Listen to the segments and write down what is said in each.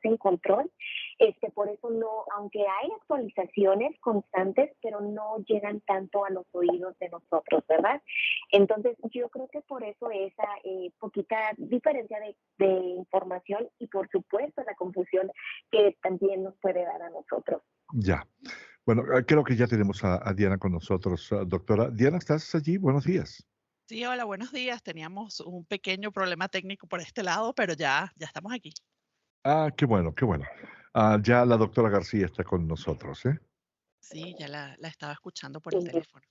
en control. Por eso no, aunque hay actualizaciones constantes, pero no llegan tanto a los oídos de nosotros, ¿verdad? Entonces, yo creo que por eso esa poquita diferencia de información y, por supuesto, la confusión que también nos puede dar a nosotros. Ya. Bueno, creo que ya tenemos a Diana con nosotros, doctora. Diana, ¿estás allí? Buenos días. Sí, hola, buenos días. Teníamos un pequeño problema técnico por este lado, pero ya estamos aquí. Ah, qué bueno, qué bueno. Ya la doctora García está con nosotros, ¿eh? Sí, ya la estaba escuchando por el Sí, teléfono.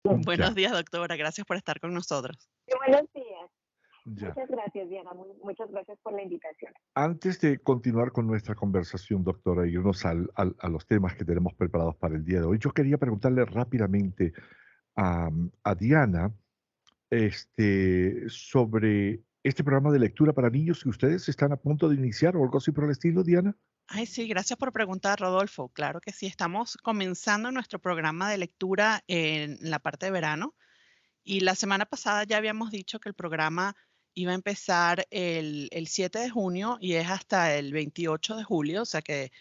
Ya, Buenos días, doctora. Gracias por estar con nosotros. buenos días. ya. Muchas gracias, Diana. Muchas gracias por la invitación. Antes de continuar con nuestra conversación, doctora, y irnos a los temas que tenemos preparados para el día de hoy, yo quería preguntarle rápidamente a Diana sobre este programa de lectura para niños que ustedes están a punto de iniciar o algo así por el estilo, Diana. Ay, sí, gracias por preguntar, Rodolfo. Claro que sí, estamos comenzando nuestro programa de lectura en la parte de verano y la semana pasada ya habíamos dicho que el programa iba a empezar el 7 de junio y es hasta el 28 de julio, o sea que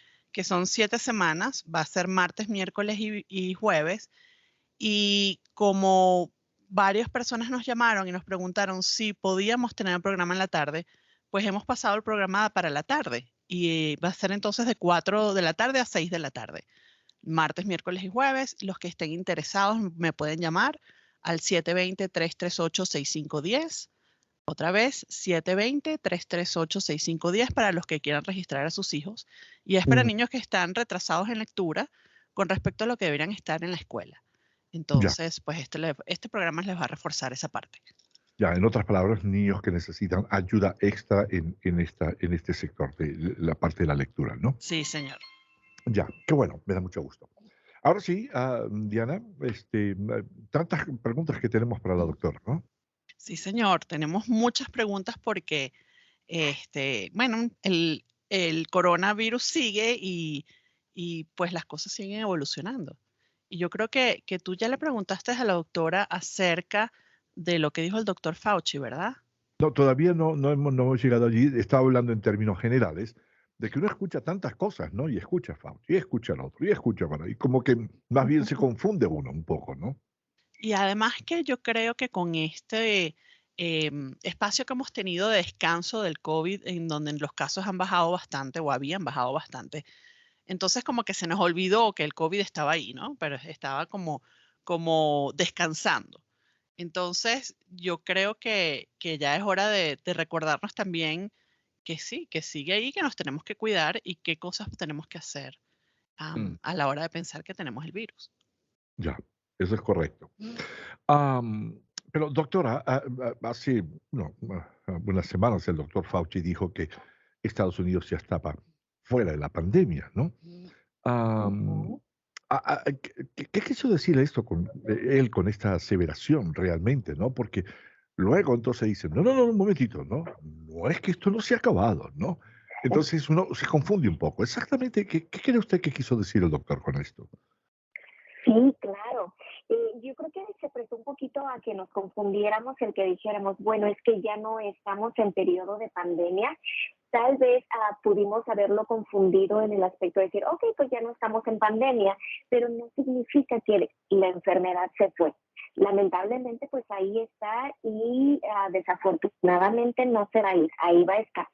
son 7 semanas, va a ser martes, miércoles y jueves. Y como varias personas nos llamaron y nos preguntaron si podíamos tener el programa en la tarde, pues hemos pasado el programa para la tarde y va a ser entonces de 4 de la tarde a 6 de la tarde, martes, miércoles y jueves. Los que estén interesados me pueden llamar al 720-338-6510. Otra vez, 720-338-6510 para los que quieran registrar a sus hijos. Y es para Mm, niños que están retrasados en lectura con respecto a lo que deberían estar en la escuela. ya, Entonces, pues este programa les va a reforzar esa parte. ya. En otras palabras, niños que necesitan ayuda extra en este sector de la parte de la lectura, ¿no? Sí, señor. Ya, qué bueno, me da mucho gusto. Ahora sí, Diana, tantas preguntas que tenemos para la doctora, ¿no? Sí, señor. Tenemos muchas preguntas porque, bueno, el coronavirus sigue y pues las cosas siguen evolucionando. Y yo creo que tú ya le preguntaste a la doctora acerca de lo que dijo el doctor Fauci, ¿verdad? No, todavía no hemos llegado allí. Estaba hablando en términos generales de que uno escucha tantas cosas, ¿no? Y escucha a Fauci, y escucha al otro, y escucha para y como que más bien se confunde uno un poco, ¿no? Y además que yo creo que con este espacio que hemos tenido de descanso del COVID, en donde los casos han bajado bastante o habían bajado bastante, entonces como que se nos olvidó que el COVID estaba ahí, ¿no? Pero estaba como descansando. Entonces yo creo que ya es hora de recordarnos también que sí, que sigue ahí, que nos tenemos que cuidar y qué cosas tenemos que hacer Mm, a la hora de pensar que tenemos el virus. ya, eso es correcto. Am, pero doctora, hace unas semanas el doctor Fauci dijo que Estados Unidos ya estaba fuera de la pandemia, ¿no? Am, Ujú. ¿qué quiso decir esto él con esta aseveración realmente, no? Porque luego entonces dicen, no, no, no, un momentito, ¿no? No es que esto no se ha acabado, ¿no? Entonces uno se confunde un poco. Exactamente, ¿qué cree usted que quiso decir el doctor con esto? Sí, claro. Yo creo que se prestó un poquito a que nos confundiéramos el que dijéramos, bueno, es que ya no estamos en periodo de pandemia. Tal vez pudimos haberlo confundido en el aspecto de decir, ok, pues ya no estamos en pandemia, pero no significa que la enfermedad se fue. Lamentablemente, pues ahí está y desafortunadamente no se va a ir, ahí va a estar.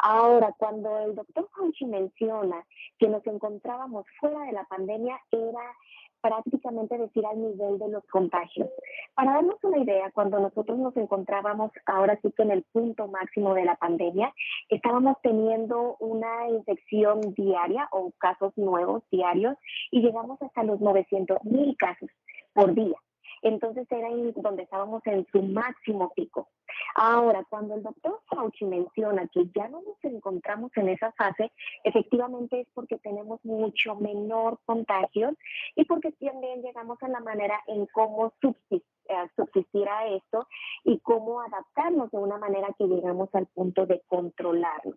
Ahora, cuando el doctor Fauci menciona que nos encontrábamos fuera de la pandemia, era prácticamente decir al nivel de los contagios. Para darnos una idea, cuando nosotros nos encontrábamos ahora sí que en el punto máximo de la pandemia, estábamos teniendo una infección diaria o casos nuevos diarios y llegamos hasta los 900,000 casos por día. Entonces era donde estábamos en su máximo pico. Ahora, cuando el doctor Fauci menciona que ya no nos encontramos en esa fase, efectivamente es porque tenemos mucho menor contagio y porque también llegamos a la manera en cómo subsistir a esto y cómo adaptarnos de una manera que llegamos al punto de controlarlo.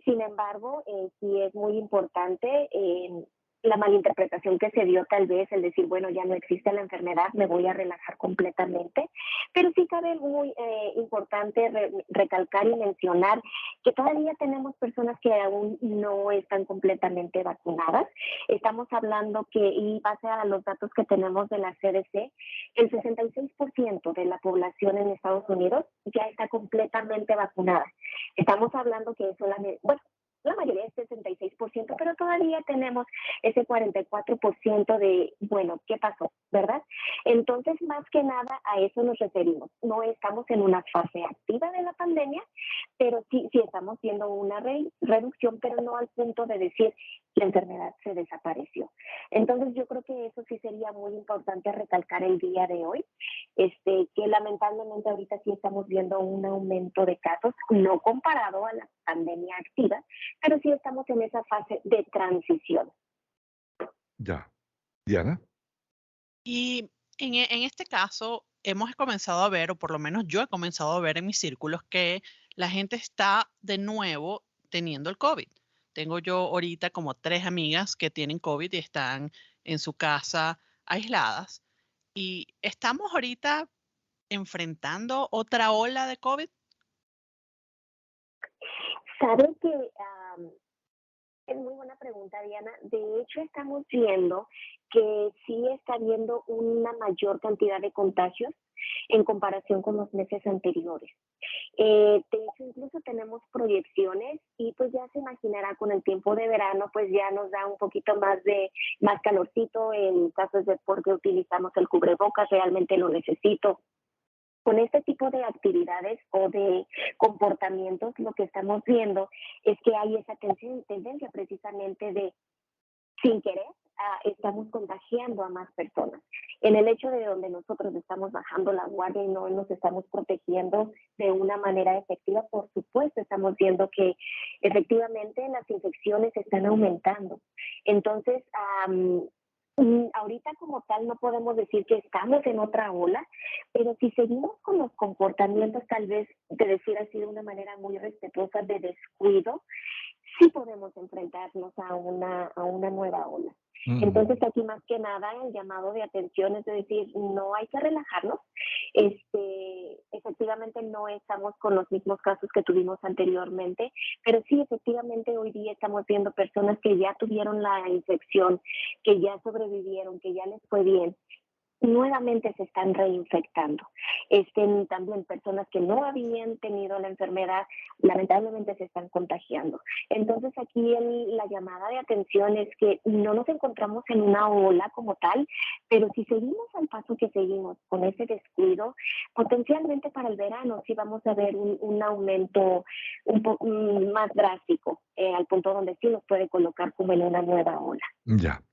Sin embargo, sí es muy importante la malinterpretación que se dio tal vez, el decir, bueno, ya no existe la enfermedad, me voy a relajar completamente, pero sí cabe muy importante recalcar y mencionar que todavía tenemos personas que aún no están completamente vacunadas. Estamos hablando que, y base a los datos que tenemos de la CDC, el 66% de la población en Estados Unidos ya está completamente vacunada. Estamos hablando que solamente, bueno, la mayoría es 66%, pero todavía tenemos ese 44% de, bueno, ¿qué pasó? ¿Verdad? Entonces, más que nada a eso nos referimos. No estamos en una fase activa de la pandemia, pero sí estamos viendo una reducción, pero no al punto de decir la enfermedad se desapareció. Entonces, yo creo que eso sí sería muy importante recalcar el día de hoy, que lamentablemente ahorita sí estamos viendo un aumento de casos, no comparado a la pandemia activa, pero sí estamos en esa fase de transición. Ya. Diana. Y en este caso, hemos comenzado a ver, o por lo menos yo he comenzado a ver en mis círculos, que la gente está de nuevo teniendo el COVID. Tengo yo ahorita como 3 amigas que tienen COVID y están en su casa aisladas. Y estamos ahorita enfrentando otra ola de COVID. ¿Sabe que es muy buena pregunta, Diana? De hecho, estamos viendo que sí está habiendo una mayor cantidad de contagios en comparación con los meses anteriores. De hecho, incluso tenemos proyecciones y pues ya se imaginará con el tiempo de verano, pues ya nos da un poquito más calorcito en casos de porque utilizamos el cubrebocas, realmente lo necesito. Con este tipo de actividades o de comportamientos, lo que estamos viendo es que hay esa tendencia precisamente de, sin querer, estamos contagiando a más personas. En el hecho de donde nosotros estamos bajando la guardia y no nos estamos protegiendo de una manera efectiva, por supuesto, estamos viendo que efectivamente las infecciones están aumentando. Entonces, ahorita como tal no podemos decir que estamos en otra ola, pero si seguimos con los comportamientos tal vez, de decir así de una manera muy respetuosa, de descuido, sí podemos enfrentarnos a una nueva ola. Entonces aquí más que nada el llamado de atención es de decir, no hay que relajarnos. Efectivamente no estamos con los mismos casos que tuvimos anteriormente, pero sí efectivamente hoy día estamos viendo personas que ya tuvieron la infección, que ya sobrevivieron, que ya les fue bien, nuevamente se están reinfectando. También personas que no habían tenido la enfermedad, lamentablemente se están contagiando. Entonces aquí la llamada de atención es que no nos encontramos en una ola como tal, pero si seguimos al paso que seguimos con ese descuido, potencialmente para el verano sí vamos a ver un aumento un poco más drástico, al punto donde sí nos puede colocar como en una nueva ola. Ya.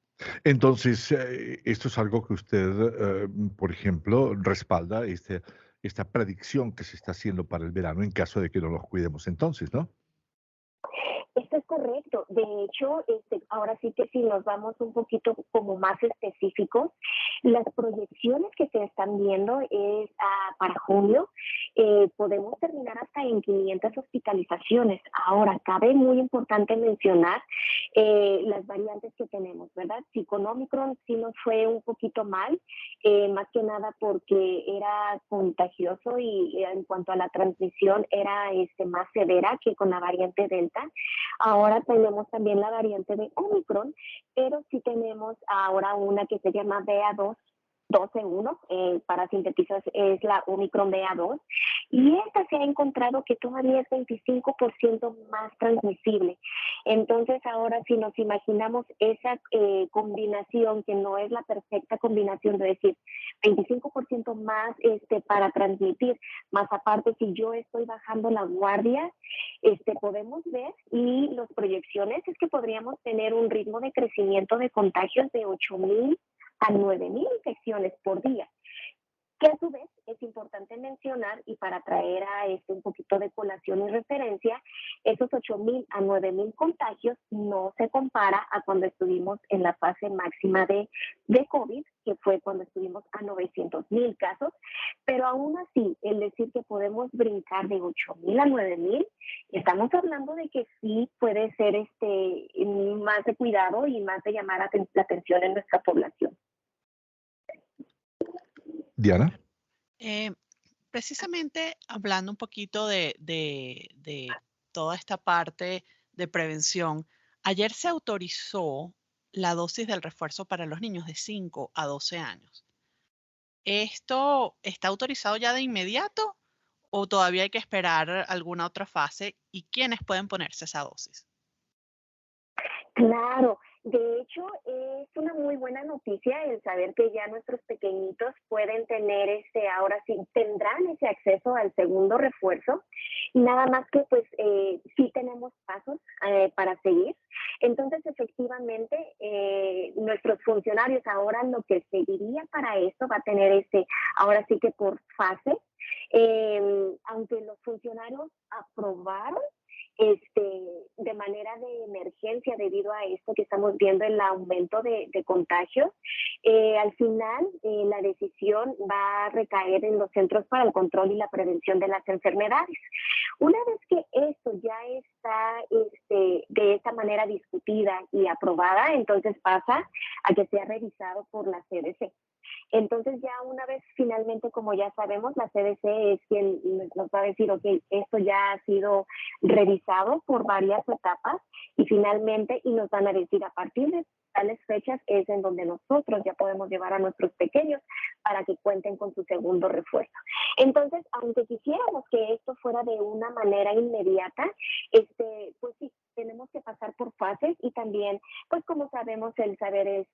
Entonces, esto es algo que usted, por ejemplo, respalda, esta predicción que se está haciendo para el verano en caso de que no nos cuidemos entonces, ¿no? Esto es correcto. De hecho, ahora sí que si nos vamos un poquito como más específicos, las proyecciones que se están viendo es para junio, podemos terminar hasta en 500 hospitalizaciones. Ahora, cabe muy importante mencionar las variantes que tenemos, ¿verdad? Si con Omicron sí nos fue un poquito mal, más que nada porque era contagioso y en cuanto a la transmisión era más severa que con la variante Delta. Ahora tenemos también la variante de Omicron, pero sí tenemos ahora una que se llama BA2.12.1, para sintetizar es la Omicron BA2, y esta se ha encontrado que todavía es 25% más transmisible. Entonces ahora si nos imaginamos esa combinación, que no es la perfecta combinación de decir 25% más para transmitir, más aparte si yo estoy bajando la guardia, podemos ver, y las proyecciones es que podríamos tener un ritmo de crecimiento de contagios de 8,000 a 9,000 infecciones por día. que a su vez es importante mencionar, y para traer a un poquito de colación y referencia, esos 8,000 a 9,000 contagios no se compara a cuando estuvimos en la fase máxima de COVID, que fue cuando estuvimos a 900,000 casos, pero aún así, el decir que podemos brincar de 8,000 a 9,000, estamos hablando de que sí puede ser más de cuidado y más de llamar la atención en nuestra población. Diana. Precisamente hablando un poquito de toda esta parte de prevención, ayer se autorizó la dosis del refuerzo para los niños de 5 a 12 años. ¿Esto está autorizado ya de inmediato o todavía hay que esperar alguna otra fase? ¿Y quiénes pueden ponerse esa dosis? Claro, de hecho es una muy buena noticia el saber que ya nuestros pequeñitos pueden tener ahora sí tendrán ese acceso al segundo refuerzo, nada más que pues sí tenemos pasos para seguir. Entonces efectivamente nuestros funcionarios ahora lo que seguiría para esto va a tener ahora sí que por fase, aunque los funcionarios aprobaron de manera de emergencia debido a esto que estamos viendo, el aumento de contagios. Al final, la decisión va a recaer en los Centros para el Control y la Prevención de las Enfermedades. Una vez que esto ya está de esta manera discutida y aprobada, entonces pasa a que sea revisado por la CDC. Entonces ya una vez finalmente, como ya sabemos, la CDC es quien nos va a decir, ok, esto ya ha sido revisado por varias etapas y finalmente nos van a decir a partir de tales fechas es en donde nosotros ya podemos llevar a nuestros pequeños para que cuenten con su segundo refuerzo. Entonces, aunque quisiéramos que esto fuera de una manera inmediata, pues sí, tenemos que pasar por fases y también, pues como sabemos, el saber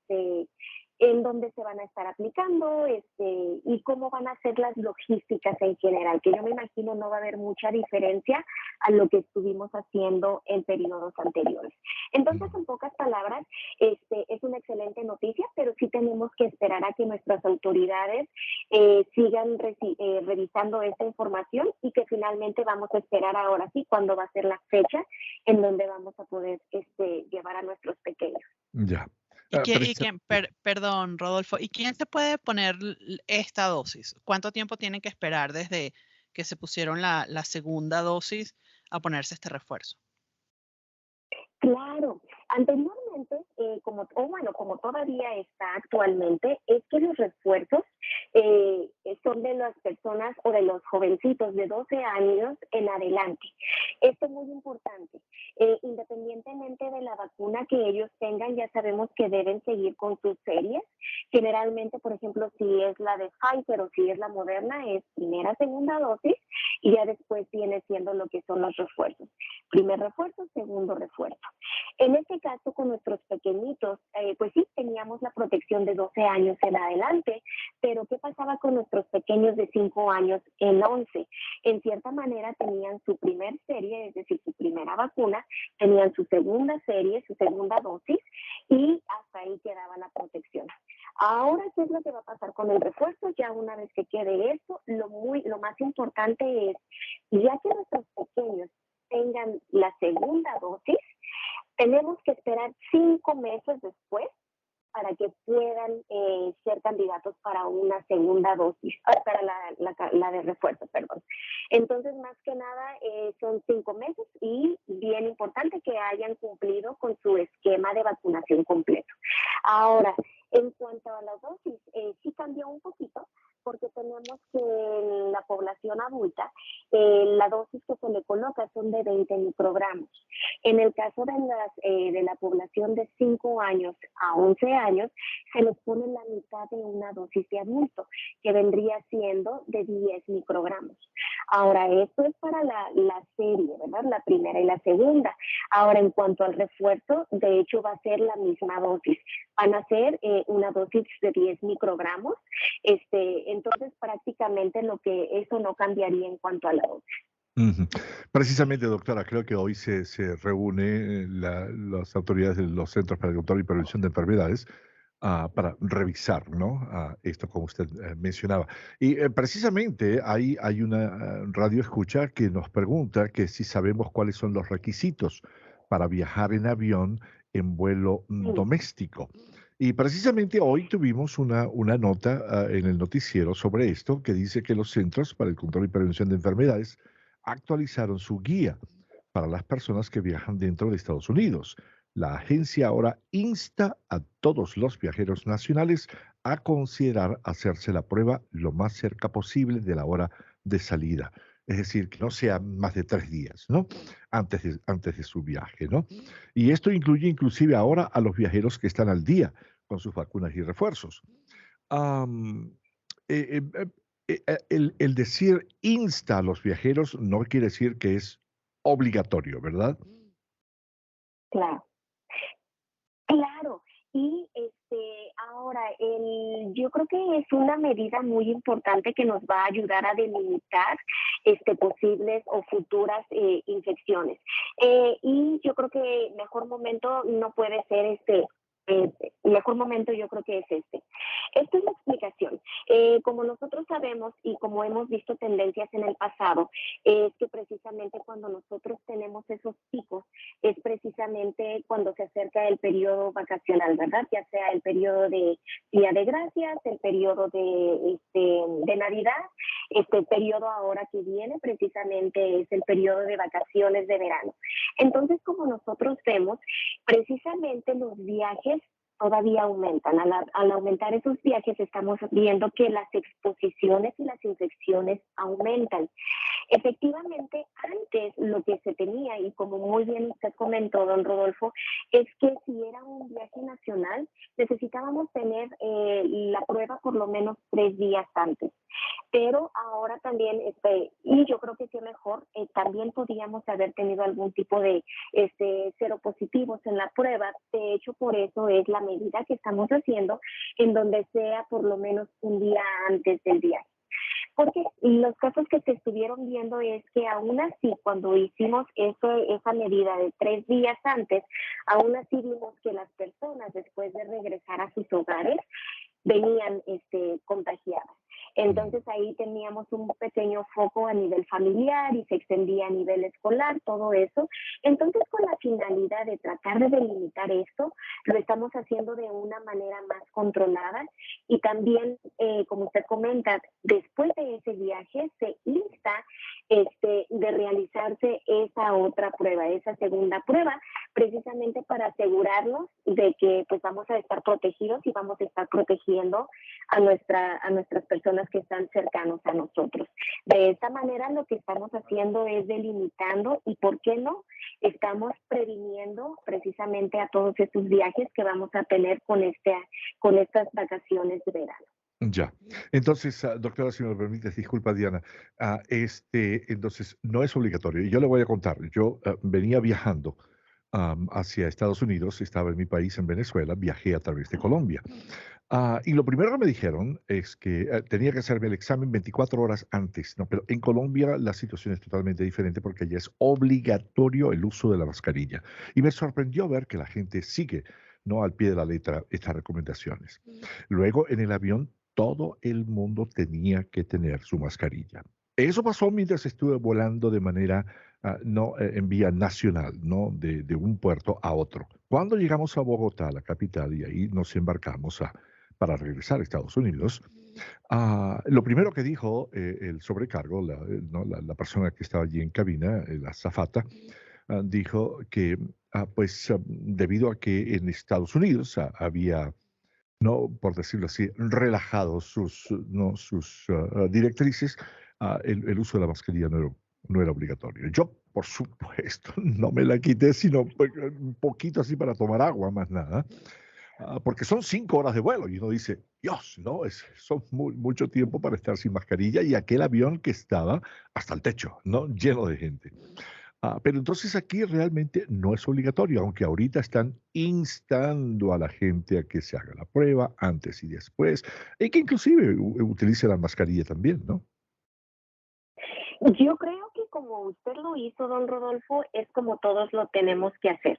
en dónde se van a estar aplicando y cómo van a ser las logísticas en general, que yo me imagino no va a haber mucha diferencia a lo que estuvimos haciendo en periodos anteriores. Entonces, en pocas palabras, es una excelente noticia, pero sí tenemos que esperar a que nuestras autoridades sigan revisando esta información y que finalmente vamos a esperar ahora sí cuándo va a ser la fecha en donde vamos a poder llevar a nuestros pequeños. Ya. Perdón, Rodolfo, ¿y quién se puede poner esta dosis? ¿Cuánto tiempo tienen que esperar desde que se pusieron la segunda dosis a ponerse este refuerzo? Claro, anteriormente, como todavía está actualmente, es que los refuerzos son de las personas o de los jovencitos de 12 años en adelante. Esto es muy importante. Independientemente de la vacuna que ellos tengan, ya sabemos que deben seguir con sus series. Generalmente, por ejemplo, si es la de Pfizer o si es la Moderna, es primera, segunda dosis y ya después viene siendo lo que son los refuerzos. Primer refuerzo, segundo refuerzo. En este caso, con nuestros pequeñitos, pues sí, teníamos la protección de 12 años en adelante, pero ¿qué pasaba con nuestros pequeños de 5 años en 11? En cierta manera tenían su primer serie, es decir, su primera vacuna, tenían su segunda serie, su segunda dosis, y hasta ahí quedaba la protección. Ahora, ¿qué es lo que va a pasar con el refuerzo? Ya una vez que quede esto, lo más importante es, ya que nuestros pequeños tengan la segunda dosis, tenemos que esperar 5 meses después para que puedan ser candidatos para una segunda dosis, para la de refuerzo, perdón. Entonces, más que nada, son 5 meses y bien importante que hayan cumplido con su esquema de vacunación completo. Ahora, en cuanto a la dosis, sí cambió un poquito, porque tenemos que en la población adulta, la dosis que se le coloca son de 20 microgramos. En el caso de la población de 5 años a 11 años, se les pone la mitad de una dosis de adulto, que vendría siendo de 10 microgramos. Ahora, esto es para la serie, ¿verdad? La primera y la segunda. Ahora, en cuanto al refuerzo, de hecho va a ser la misma dosis. Van a ser una dosis de 10 microgramos. Entonces, prácticamente eso no cambiaría en cuanto a la dosis. Precisamente, doctora, creo que hoy se reúne las autoridades de los Centros para el Control y Prevención de Enfermedades para revisar, ¿no? Esto como usted mencionaba. Y precisamente hay una radio escucha que nos pregunta que si sabemos cuáles son los requisitos para viajar en avión en vuelo Sí, doméstico. Y precisamente hoy tuvimos una nota en el noticiero sobre esto que dice que los Centros para el Control y Prevención de Enfermedades actualizaron su guía para las personas que viajan dentro de Estados Unidos. La agencia ahora insta a todos los viajeros nacionales a considerar hacerse la prueba lo más cerca posible de la hora de salida. Es decir, que no sea más de 3 días, ¿no? Antes de su viaje, ¿no? Y esto incluye inclusive ahora a los viajeros que están al día con sus vacunas y refuerzos. Am, eh, eh, el decir insta a los viajeros no quiere decir que es obligatorio, ¿verdad? claro. Claro, y ahora yo creo que es una medida muy importante que nos va a ayudar a delimitar posibles o futuras infecciones. Y yo creo que mejor momento no puede ser eh, mejor momento yo creo que es este. Esta es la explicación. Como nosotros sabemos y como hemos visto tendencias en el pasado, es que precisamente cuando nosotros tenemos esos picos, es precisamente cuando se acerca el periodo vacacional, ¿verdad? Ya sea el periodo de Día de Gracias, el periodo de Navidad, este periodo ahora que viene precisamente es el periodo de vacaciones de verano. Entonces, como nosotros vemos, precisamente los viajes todavía aumentan. Al aumentar esos viajes estamos viendo que las exposiciones y las infecciones aumentan. Efectivamente, antes lo que se tenía, y como muy bien usted comentó, don Rodolfo, es que si era un viaje nacional, necesitábamos tener la prueba por lo menos 3 días antes. Pero ahora también, y yo creo que sí mejor, también podríamos haber tenido algún tipo de seropositivos en la prueba. De hecho, por eso es la medida que estamos haciendo, en donde sea por lo menos un día antes del viaje. Porque los casos que se estuvieron viendo es que aún así, cuando hicimos esa medida de 3 días antes, aún así vimos que las personas, después de regresar a sus hogares, venían contagiadas. Mm, Entonces ahí teníamos un pequeño foco a nivel familiar y se extendía a nivel escolar, todo eso. Entonces, con la finalidad de tratar de delimitar esto, lo estamos haciendo de una manera más controlada y también, como usted comenta, después de ese viaje se insta de realizarse esa otra prueba, esa segunda prueba, precisamente para asegurarnos de que pues vamos a estar protegidos y vamos a estar protegiendo a nuestras personas que están cercanos a nosotros. De esta manera lo que estamos haciendo es delimitando y, ¿por qué no? Estamos previniendo precisamente a todos estos viajes que vamos a tener con estas vacaciones de verano. ya. Entonces, doctora, si me lo permites, disculpa, Diana. Entonces, no es obligatorio. Y yo le voy a contar. Yo venía viajando hacia Estados Unidos, estaba en mi país, en Venezuela, viajé a través de Colombia. Y lo primero que me dijeron es que tenía que hacerme el examen 24 horas antes, ¿no? Pero en Colombia la situación es totalmente diferente porque allá es obligatorio el uso de la mascarilla. Y me sorprendió ver que la gente sigue, ¿no? Al pie de la letra estas recomendaciones. Luego, en el avión, todo el mundo tenía que tener su mascarilla. Eso pasó mientras estuve volando de manera, no en vía nacional, ¿no? De un puerto a otro. Cuando llegamos a Bogotá, la capital, y ahí nos embarcamos para regresar a Estados Unidos, lo primero que dijo el sobrecargo, ¿no? La persona que estaba allí en cabina, la azafata, dijo que, pues, debido a que en Estados Unidos había, no, por decirlo así, relajado no, sus directrices, el uso de la mascarilla no era obligatorio. Yo, por supuesto, no me la quité, sino pues, un poquito así para tomar agua, más nada. Porque son 5 horas de vuelo y uno dice, Dios, ¿no? Son mucho tiempo para estar sin mascarilla y aquel avión que estaba hasta el techo, ¿no? Lleno de gente. Pero entonces aquí realmente no es obligatorio, aunque ahorita están instando a la gente a que se haga la prueba antes y después, y que inclusive utilice la mascarilla también, ¿no? Yo creo que como usted lo hizo, don Rodolfo, es como todos lo tenemos que hacer.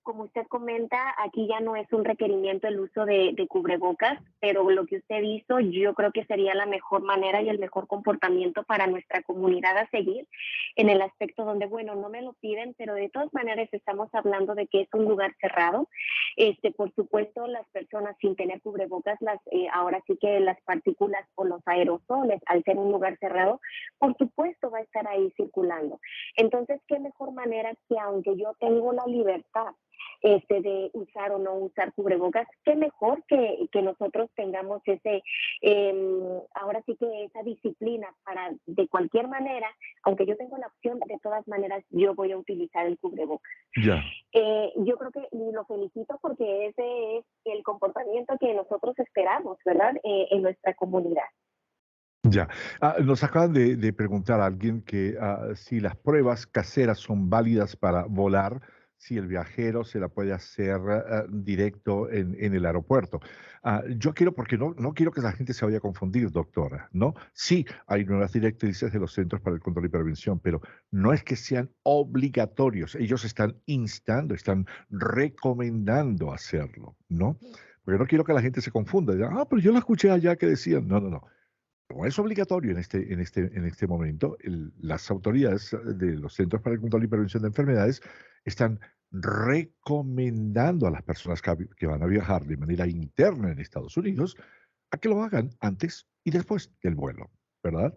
Como usted comenta, aquí ya no es un requerimiento el uso de cubrebocas, pero lo que usted hizo, yo creo que sería la mejor manera y el mejor comportamiento para nuestra comunidad a seguir, en el aspecto donde, bueno, no me lo piden, pero de todas maneras estamos hablando de que es un lugar cerrado. Por supuesto, las personas sin tener cubrebocas, ahora sí que las partículas o los aerosoles, al ser un lugar cerrado, por supuesto va a estar ahí circulando. Entonces, qué mejor manera que, aunque yo tengo la libertad de usar o no usar cubrebocas, qué mejor que nosotros tengamos ahora sí que esa disciplina para, de cualquier manera, aunque yo tengo la opción, de todas maneras yo voy a utilizar el cubrebocas. Ya. Yo creo que lo felicito porque ese es el comportamiento que nosotros esperamos, ¿verdad? En nuestra comunidad. Ya. Nos acaban de preguntar a alguien que si las pruebas caseras son válidas para volar, si el viajero se la puede hacer directo en el aeropuerto. Yo quiero, porque no quiero que la gente se vaya a confundir, doctora, ¿no? Sí, hay nuevas directrices de los Centros para el Control y Prevención, pero no es que sean obligatorios. Ellos están instando, están recomendando hacerlo, ¿no? Porque no quiero que la gente se confunda. Diga, pero yo la escuché allá que decían. No, no, no. No es obligatorio en este momento. Las autoridades de los Centros para el Control y Prevención de Enfermedades están recomendando a las personas que van a viajar de manera interna en Estados Unidos a que lo hagan antes y después del vuelo, ¿verdad?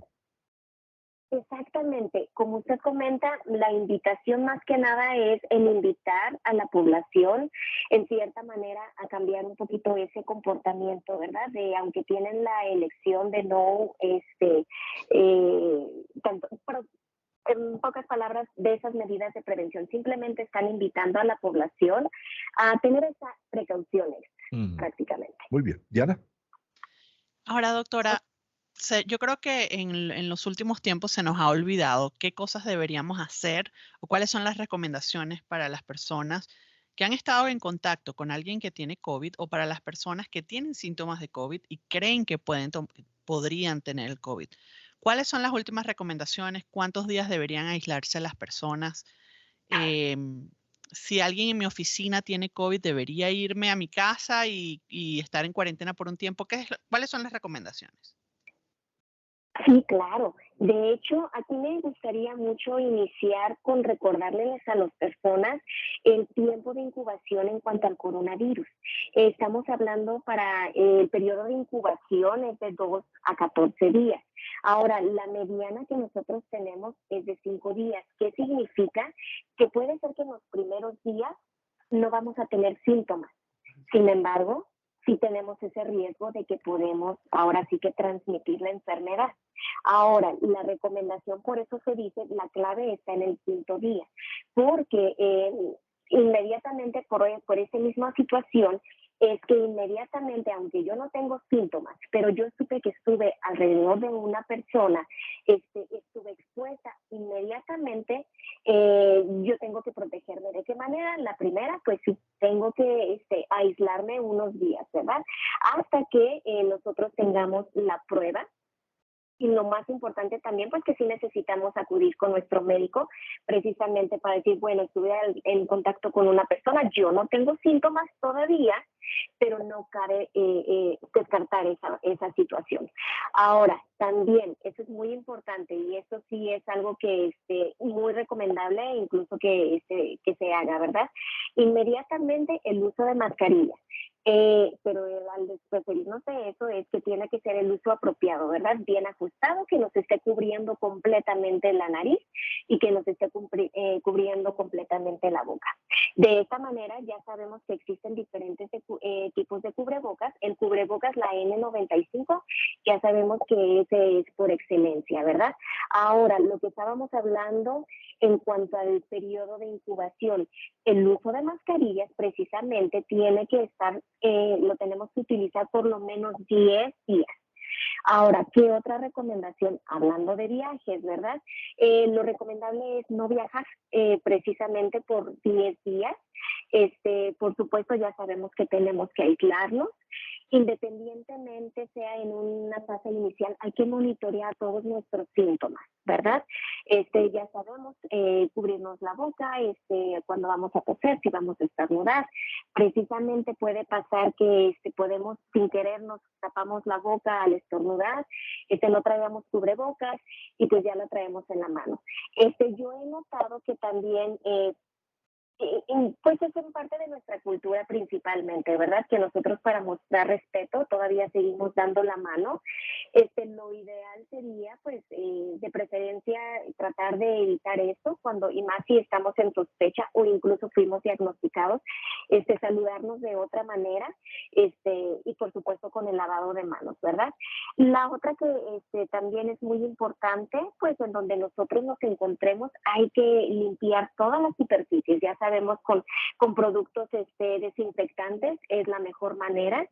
Exactamente, como usted comenta, la invitación más que nada es el invitar a la población, en cierta manera, a cambiar un poquito ese comportamiento, ¿verdad? De aunque tienen la elección de no, pero en pocas palabras, de esas medidas de prevención, simplemente están invitando a la población a tener esas precauciones, Mm, prácticamente. Muy bien. Diana. Ahora, doctora, yo creo que en los últimos tiempos se nos ha olvidado qué cosas deberíamos hacer o cuáles son las recomendaciones para las personas que han estado en contacto con alguien que tiene COVID o para las personas que tienen síntomas de COVID y creen que podrían tener el COVID. ¿Cuáles son las últimas recomendaciones? ¿Cuántos días deberían aislarse las personas? Em, si alguien en mi oficina tiene COVID, ¿debería irme a mi casa y estar en cuarentena por un tiempo? ¿Cuáles son las recomendaciones? Sí, claro. De hecho, aquí me gustaría mucho iniciar con recordarles a las personas el tiempo de incubación en cuanto al coronavirus. Estamos hablando para el periodo de incubación es de 2 a 14 días. Ahora, la mediana que nosotros tenemos es de 5 días. ¿Qué significa? Que puede ser que en los primeros días no vamos a tener síntomas. Sin embargo, sí tenemos ese riesgo de que podemos ahora sí que transmitir la enfermedad. Ahora, la recomendación, por eso se dice, la clave está en el 5.º día, porque inmediatamente por esa misma situación, es que inmediatamente, aunque yo no tengo síntomas, pero yo supe que estuve alrededor de una persona, estuve expuesta inmediatamente, yo tengo que protegerme. ¿De qué manera? La primera, pues sí, tengo que aislarme unos días, ¿verdad? Hasta que nosotros tengamos la prueba. Y lo más importante también, pues que sí necesitamos acudir con nuestro médico precisamente para decir, bueno, estuve en contacto con una persona, yo no tengo síntomas todavía, pero no cabe descartar esa situación. Ahora, también, eso es muy importante y eso sí es algo que muy recomendable, incluso que se haga, ¿verdad? Inmediatamente el uso de mascarilla. Pero al referirnos a eso es que tiene que ser el uso apropiado, ¿verdad? Bien ajustado, que nos esté cubriendo completamente la nariz y que nos esté cubriendo completamente la boca. De esta manera ya sabemos que existen diferentes tipos de cubrebocas. El cubrebocas, la N95, ya sabemos que ese es por excelencia, ¿verdad? Ahora, lo que estábamos hablando en cuanto al periodo de incubación, el uso de mascarillas precisamente tiene que estar, lo tenemos que utilizar por lo menos 10 días. Ahora, ¿qué otra recomendación? Hablando de viajes, ¿verdad? Lo recomendable es no viajar precisamente por 10 días. Por supuesto, ya sabemos que tenemos que aislarnos. independientemente sea en una fase inicial, hay que monitorear todos nuestros síntomas, ¿verdad? Ya sabemos cubrirnos la boca, cuando vamos a toser, si vamos a estornudar. Precisamente puede pasar que podemos, sin querer, nos tapamos la boca al estornudar, no traigamos cubrebocas y pues ya la traemos en la mano. Yo he notado que también pues es en parte de nuestra cultura principalmente, ¿verdad? Que nosotros para mostrar respeto todavía seguimos dando la mano. Lo ideal sería, pues, de preferencia tratar de evitar esto y más si estamos en sospecha o incluso fuimos diagnosticados, saludarnos de otra manera, y por supuesto con el lavado de manos, ¿verdad? La otra que también es muy importante, pues en donde nosotros nos encontremos hay que limpiar todas las superficies, ya sabemos con productos desinfectantes es la mejor manera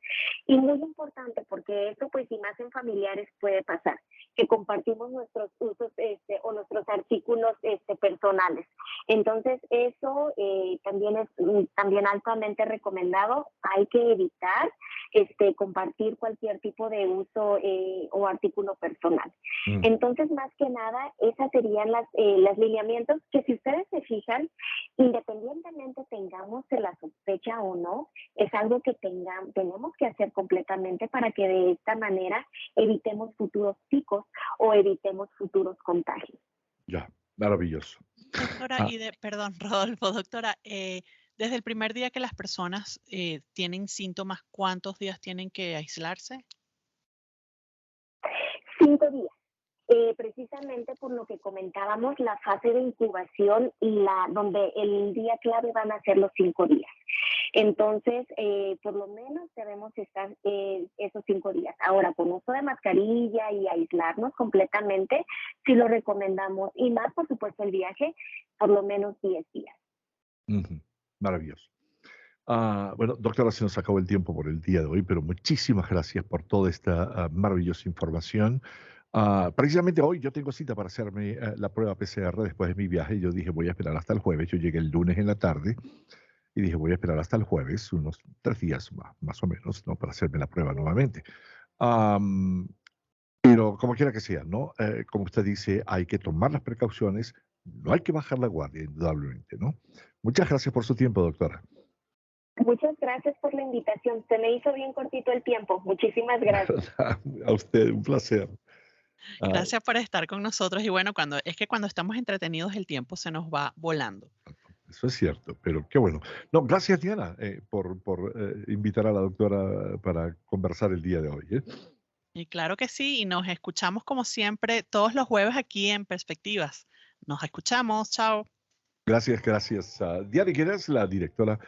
y muy importante porque eso pues si más en familiares puede pasar, que compartimos nuestros usos o nuestros artículos personales. Entonces eso también es también altamente recomendado, hay que evitar compartir cualquier tipo de uso o artículo personal. Entonces, más que nada, esas serían las lineamientos que si ustedes se fijan, independientemente tengamos la sospecha o no, es algo que tenemos que hacer completamente para que de esta manera evitemos futuros picos o evitemos futuros contagios. Ya, maravilloso. Doctora, perdón, Rodolfo, doctora, desde el primer día que las personas tienen síntomas, ¿cuántos días tienen que aislarse? 5 días. Precisamente por lo que comentábamos, la fase de incubación y donde el día clave van a ser los 5 días. Entonces, por lo menos debemos estar esos 5 días. Ahora, con uso de mascarilla y aislarnos completamente, sí lo recomendamos. Y más, por supuesto, el viaje, por lo menos 10 días. Maravilloso. Bueno, doctora, se nos acabó el tiempo por el día de hoy, pero muchísimas gracias por toda esta maravillosa información. Precisamente hoy yo tengo cita para hacerme la prueba PCR después de mi viaje. Yo dije, voy a esperar hasta el jueves. Yo llegué el lunes en la tarde y dije, voy a esperar hasta el jueves, unos 3 días más o menos, ¿no? Para hacerme la prueba nuevamente. Pero como quiera que sea, ¿no? Como usted dice, hay que tomar las precauciones, no hay que bajar la guardia, indudablemente, ¿no? Muchas gracias por su tiempo, doctora. Muchas gracias por la invitación. Se me hizo bien cortito el tiempo. Muchísimas gracias. A usted, un placer. Gracias por estar con nosotros. Y bueno, cuando estamos entretenidos, el tiempo se nos va volando. Eso es cierto, pero qué bueno. No, gracias, Diana, por invitar a la doctora para conversar el día de hoy. Y claro que sí, y nos escuchamos como siempre todos los jueves aquí en Perspectivas. Nos escuchamos, chao. Gracias. Diana, ¿quién es la directora